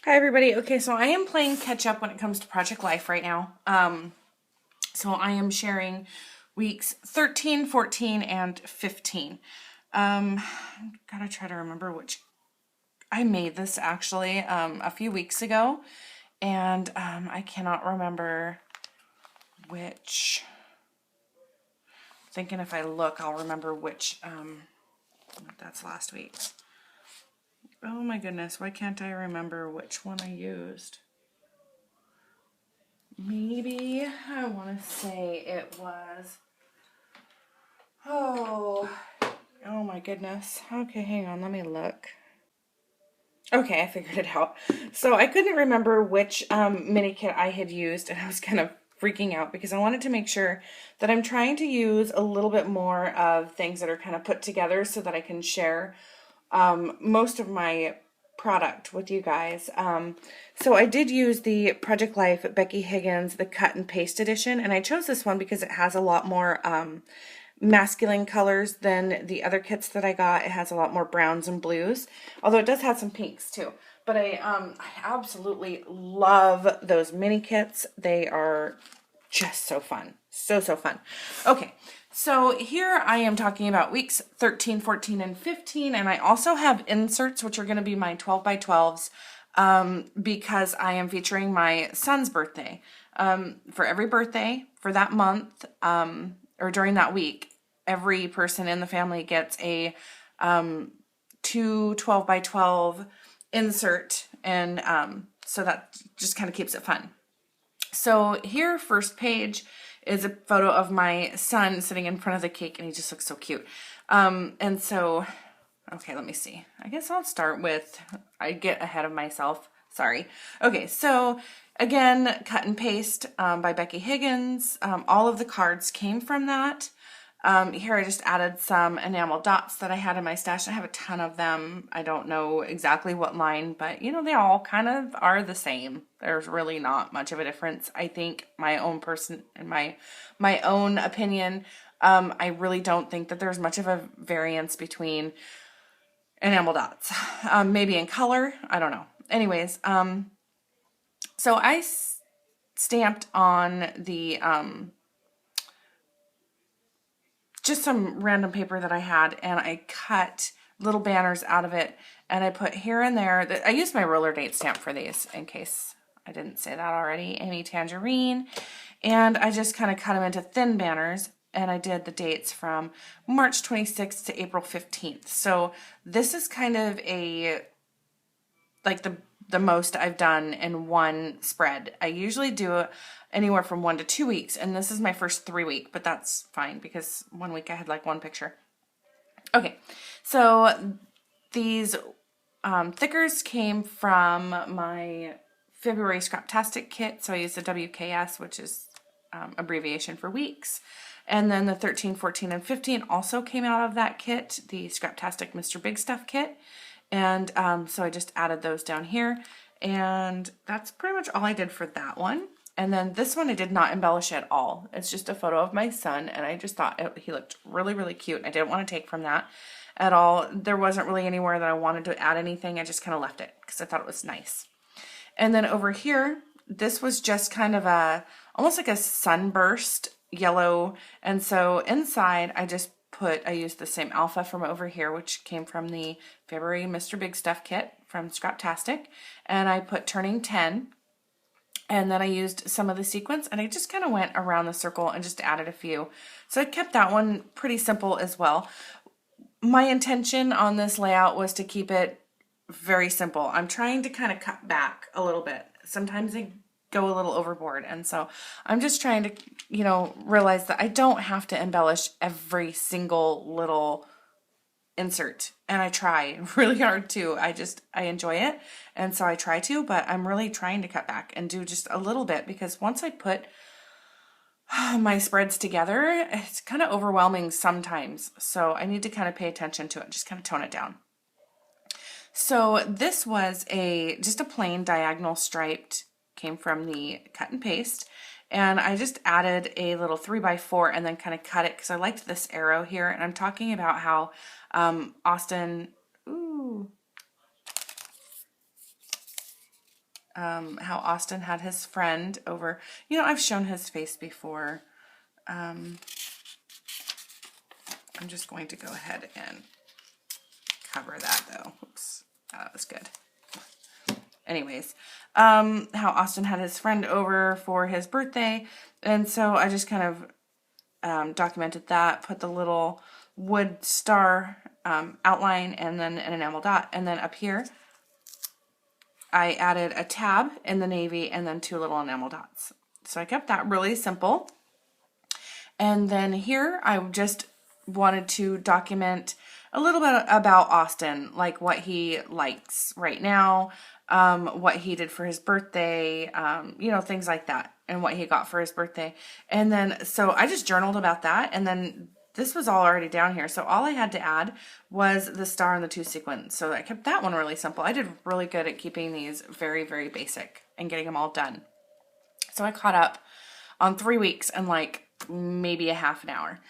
Hi everybody. Okay, so I am playing catch up when it comes to Project Life right now. So I am sharing weeks 13, 14, and 15. Gotta try to remember which. I made this actually a few weeks ago, and I cannot remember which. Thinking if I look, I'll remember which. That's last week. Oh my goodness, why can't I remember which one I used? Maybe I want to say it was. Oh my goodness. Okay, hang on, let me look. Okay, I figured it out. So I couldn't remember which mini kit I had used, and I was kind of freaking out because I wanted to make sure that I'm trying to use a little bit more of things that are kind of put together so that I can share most of my product with you guys. So I did use the Project Life Becky Higgins, the cut and paste edition, and I chose this one because it has a lot more masculine colors than the other kits that I got. It has a lot more browns and blues, although it does have some pinks too. But I absolutely love those mini kits. They are just so fun. So fun. Okay, so here I am talking about weeks 13, 14, and 15, and I also have inserts, which are going to be my 12 by 12s, because I am featuring my son's birthday. For every birthday for that month, or during that week, every person in the family gets a two 12 by 12 insert, and so that just kind of keeps it fun. So here, first page, is a photo of my son sitting in front of the cake, and he just looks so cute. And so, okay, let me see. I guess I'll start with, I get ahead of myself. Sorry. Okay, so again, cut and paste by Becky Higgins. All of the cards came from that. Here I just added some enamel dots that I had in my stash. I have a ton of them. I don't know exactly what line, but you know, they all kind of are the same. There's really not much of a difference. I think my own person and my own opinion, I really don't think that there's much of a variance between enamel dots. Maybe in color, I don't know. Anyways, so I stamped on the just some random paper that I had, and I cut little banners out of it, and I put here and there. I used my roller date stamp for these, in case I didn't say that already. Amy Tangerine. And I just kind of cut them into thin banners, and I did the dates from March 26th to April 15th. So this is kind of like the most I've done in one spread. I usually do anywhere from 1 to 2 weeks, and this is my first 3 week, but that's fine because 1 week I had like one picture. Okay, so these thickers came from my February Scraptastic kit, so I used the WKS, which is abbreviation for weeks. And then the 13, 14, and 15 also came out of that kit, the Scraptastic Mr. Big Stuff kit. And so I just added those down here. And that's pretty much all I did for that one. And then this one I did not embellish at all. It's just a photo of my son, and I just thought he looked really, really cute. I didn't want to take from that at all. There wasn't really anywhere that I wanted to add anything. I just kind of left it because I thought it was nice. And then over here, this was just kind of almost like a sunburst yellow. And so inside I used the same alpha from over here, which came from the February Mr. Big Stuff kit from Scraptastic. And I put turning 10. And then I used some of the sequins, and I just kind of went around the circle and just added a few. So I kept that one pretty simple as well. My intention on this layout was to keep it very simple. I'm trying to kind of cut back a little bit. Sometimes I go a little overboard, and so I'm just trying to, realize that I don't have to embellish every single little insert, and I try really hard to. I enjoy it, and so I try to, but I'm really trying to cut back and do just a little bit, because once I put my spreads together, it's kind of overwhelming sometimes, so I need to kind of pay attention to it, just kind of tone it down. So this was just a plain diagonal striped, came from the cut and paste, and I just added a little 3x4 and then kind of cut it because I liked this arrow here. And I'm talking about how Austin, how Austin had his friend over. You know, I've shown his face before. I'm just going to go ahead and cover that though. Oops, that was good. Anyways, how Austin had his friend over for his birthday. And so I just kind of documented that, put the little wood star outline and then an enamel dot. And then up here, I added a tab in the navy and then 2 little enamel dots. So I kept that really simple. And then here I just wanted to document a little bit about Austin, like what he likes right now, what he did for his birthday, you know, things like that, and what he got for his birthday. And then, so I just journaled about that, and then this was all already down here. So all I had to add was the star and the 2 sequins. So I kept that one really simple. I did really good at keeping these very, very basic and getting them all done. So I caught up on 3 weeks and like maybe a half an hour.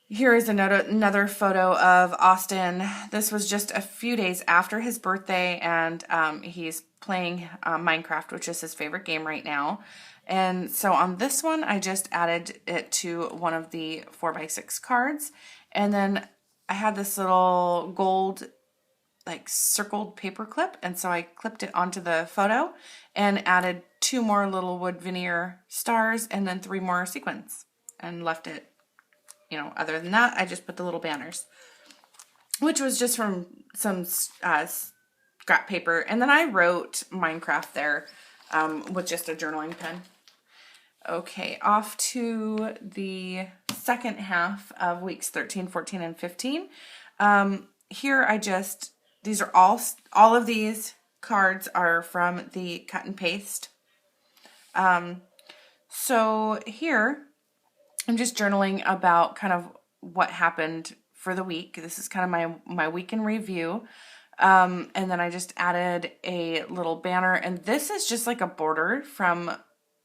Here is another photo of Austin. This was just a few days after his birthday, and he's playing Minecraft, which is his favorite game right now. And so on this one, I just added it to one of the 4x6 cards. And then I had this little gold, like circled paper clip. And so I clipped it onto the photo and added 2 more little wood veneer stars and then 3 more sequins and left it. You know, other than that, I just put the little banners, which was just from some scrap paper. And then I wrote Minecraft there with just a journaling pen. Okay, off to the second half of weeks 13, 14, and 15. Here I just, these are all of these cards are from the cut and paste. So here, I'm just journaling about kind of what happened for the week. This is kind of my week in review. And then I just added a little banner. And this is just like a border from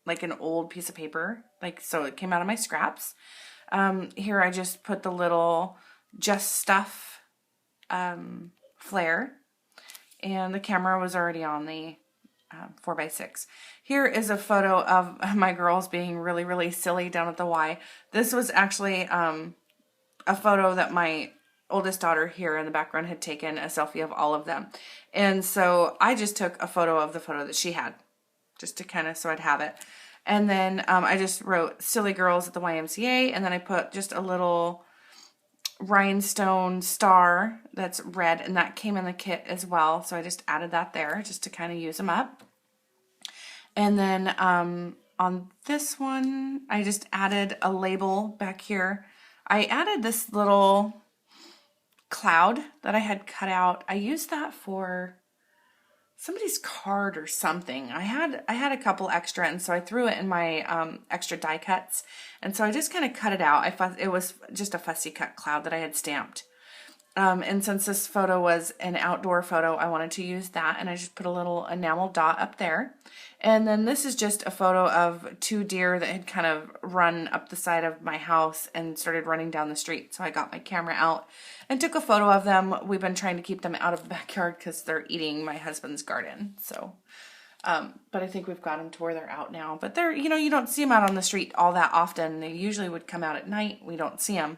like an old piece of paper. Like, so it came out of my scraps. Here I just put the little Just Stuff flare. And the camera was already on the 4x6. Here is a photo of my girls being really, really silly down at the Y. This was actually a photo that my oldest daughter here in the background had taken, a selfie of all of them. And so I just took a photo of the photo that she had, just to kind of, so I'd have it. And then I just wrote Silly Girls at the YMCA, and then I put just a little rhinestone star that's red, and that came in the kit as well. So I just added that there just to kind of use them up. And then on this one, I just added a label back here. I added this little cloud that I had cut out. I used that for somebody's card or something. I had a couple extra, and so I threw it in my extra die cuts. And so I just kind of cut it out. It was just a fussy cut cloud that I had stamped. And since this photo was an outdoor photo, I wanted to use that, and I just put a little enamel dot up there. And then this is just a photo of 2 deer that had kind of run up the side of my house and started running down the street. So I got my camera out and took a photo of them. We've been trying to keep them out of the backyard because they're eating my husband's garden. So, but I think we've got them to where they're out now. But they're, you know, you don't see them out on the street all that often. They usually would come out at night. We don't see them.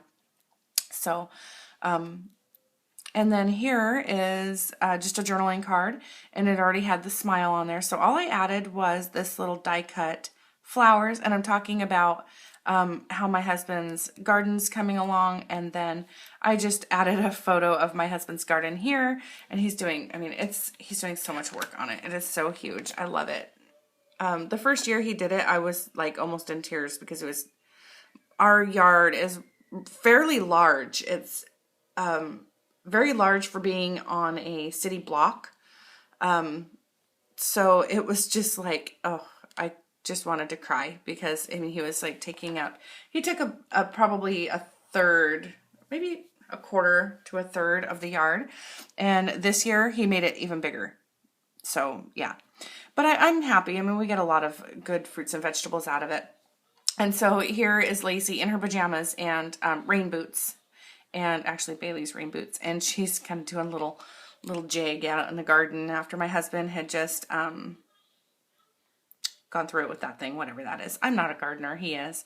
So, and then here is just a journaling card, and it already had the smile on there. So all I added was this little die cut flowers, and I'm talking about how my husband's garden's coming along, and then I just added a photo of my husband's garden here, and he's doing, I mean, he's doing so much work on it. It is so huge. I love it. The first year he did it, I was like almost in tears because our yard is fairly large. It's very large for being on a city block. So it was just like, oh, I just wanted to cry because, I mean, he was like he took probably a third, maybe a quarter to a third of the yard. And this year he made it even bigger. So yeah, but I'm happy. I mean, we get a lot of good fruits and vegetables out of it. And so here is Lacey in her pajamas and rain boots. And actually Bailey's rain boots, and she's kind of doing a little jig out in the garden after my husband had just gone through it with that thing, whatever that is. I'm not a gardener, he is.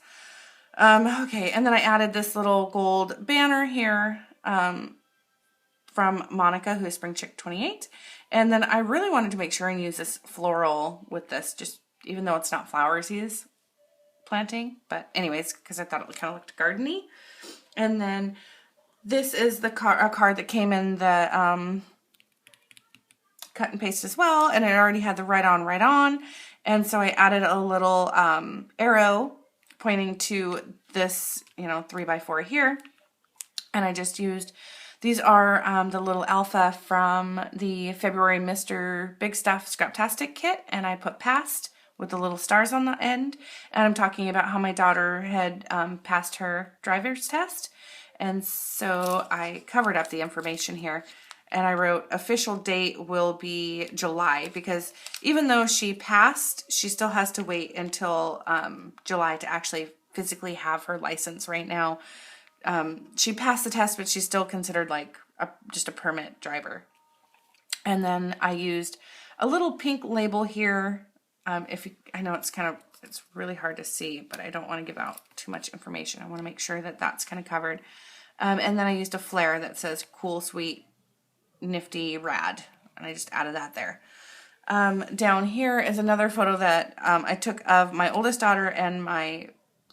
Okay, and then I added this little gold banner here from Monica, who is Spring Chick 28. And then I really wanted to make sure and use this floral with this, just even though it's not flowers he's planting. But anyways, because I thought it kind of looked gardeny. And then this is the a card that came in the cut and paste as well. And it already had the right on. And so I added a little arrow pointing to this, 3x4 here. And I just used, these are the little alpha from the February Mr. Big Stuff Scraptastic kit. And I put passed with the little stars on the end. And I'm talking about how my daughter had passed her driver's test. And so I covered up the information here. And I wrote official date will be July, because even though she passed, she still has to wait until July to actually physically have her license. Right now, she passed the test, but she's still considered like just a permit driver. And then I used a little pink label here. I know it's really hard to see, but I don't want to give out too much information. I want to make sure that that's kind of covered. And then I used a flare that says cool, sweet, nifty, rad, and I just added that there. Down here is another photo that I took of my oldest daughter and my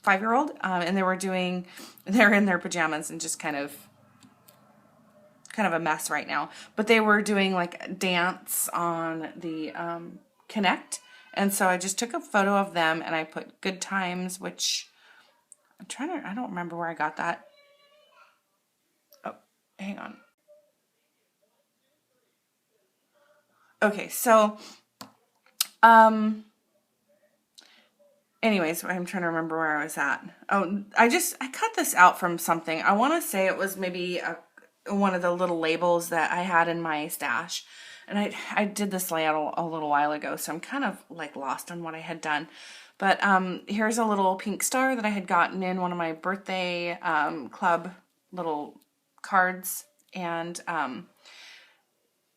5-year-old, and they're in their pajamas and just kind of a mess right now, but they were doing like a dance on the Connect, and so I just took a photo of them and I put good times, which I don't remember where I got that. Oh, hang on. Okay, so, anyways, I'm trying to remember where I was at. Oh, I cut this out from something. I want to say it was maybe one of the little labels that I had in my stash. And I did this layout a little while ago, so I'm kind of like lost on what I had done. But here's a little pink star that I had gotten in one of my birthday club little cards. And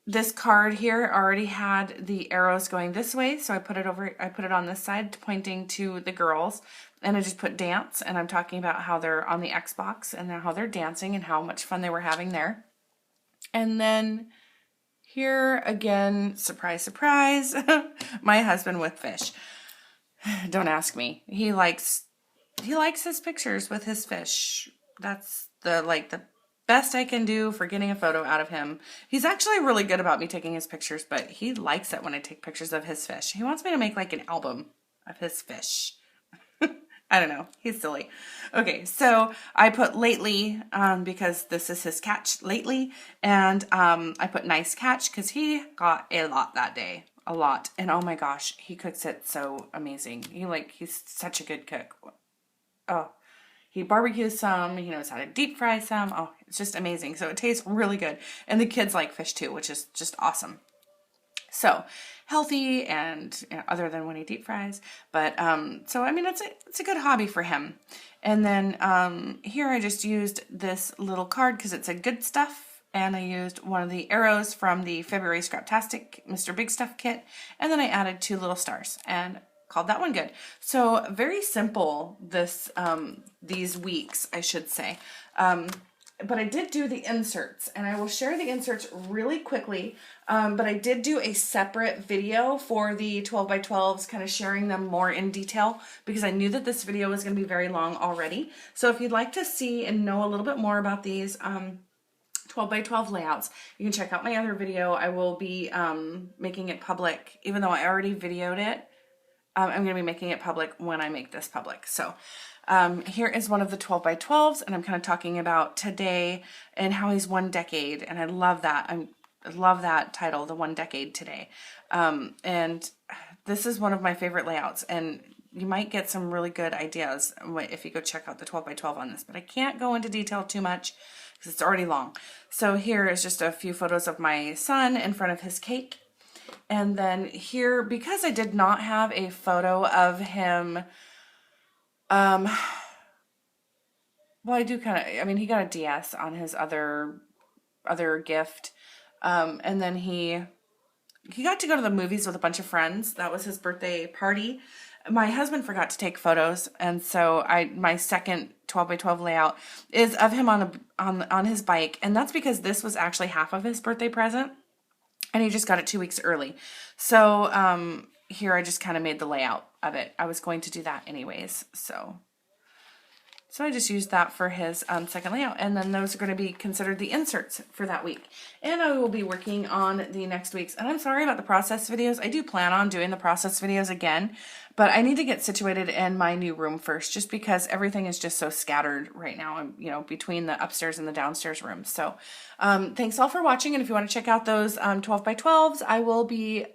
this card here already had the arrows going this way, so I put it on this side pointing to the girls, and I just put dance, and I'm talking about how they're on the Xbox and how they're dancing and how much fun they were having there. And then here again, surprise, surprise, my husband with fish. Don't ask me. He likes his pictures with his fish. That's the best I can do for getting a photo out of him. He's actually really good about me taking his pictures, but he likes it when I take pictures of his fish. He wants me to make like an album of his fish. I don't know. He's silly. Okay, so I put lately because this is his catch lately, and I put nice catch because he got a lot that day. A lot. And oh my gosh, he cooks it so amazing. He's such a good cook. Oh, he barbecues some, he knows how to deep fry some. Oh, it's just amazing. So it tastes really good. And the kids like fish too, which is just awesome. So healthy and other than when he deep fries. But so I mean it's a good hobby for him. And then here I just used this little card because it's a good stuff. And I used one of the arrows from the February Scraptastic Mr. Big Stuff kit. And then I added 2 little stars and called that one good. So very simple these weeks, I should say. But I did do the inserts, and I will share the inserts really quickly. But I did do a separate video for the 12x12s, kind of sharing them more in detail, because I knew that this video was going to be very long already. So if you'd like to see and know a little bit more about these 12x12 layouts, you can check out my other video. I will be making it public, even though I already videoed it. I'm going to be making it public when I make this public. So here is one of the 12x12s, and I'm kind of talking about today and how he's 1 decade. And I love that. I love that title, the 1 decade today. And this is one of my favorite layouts, and you might get some really good ideas if you go check out the 12x12 on this, but I can't go into detail too much because it's already long. So here is just a few photos of my son in front of his cake. And then here, because I did not have a photo of him, well, I do he got a DS on his other gift. And then he he got to go to the movies with a bunch of friends. That was his birthday party. My husband forgot to take photos, and so my second 12 by 12 layout is of him on his bike, and that's because this was actually half of his birthday present, and he just got it 2 weeks early. So here I just kind of made the layout of it. I was going to do that anyways, so I just used that for his second layout. And then those are going to be considered the inserts for that week. And I will be working on the next week's. And I'm sorry about the process videos. I do plan on doing the process videos again. But I need to get situated in my new room first, just because everything is just so scattered right now, between the upstairs and the downstairs rooms. So thanks all for watching. And if you want to check out those 12 by 12s, I will be,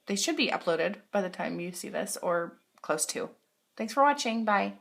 they should be uploaded by the time you see this, or close to. Thanks for watching. Bye.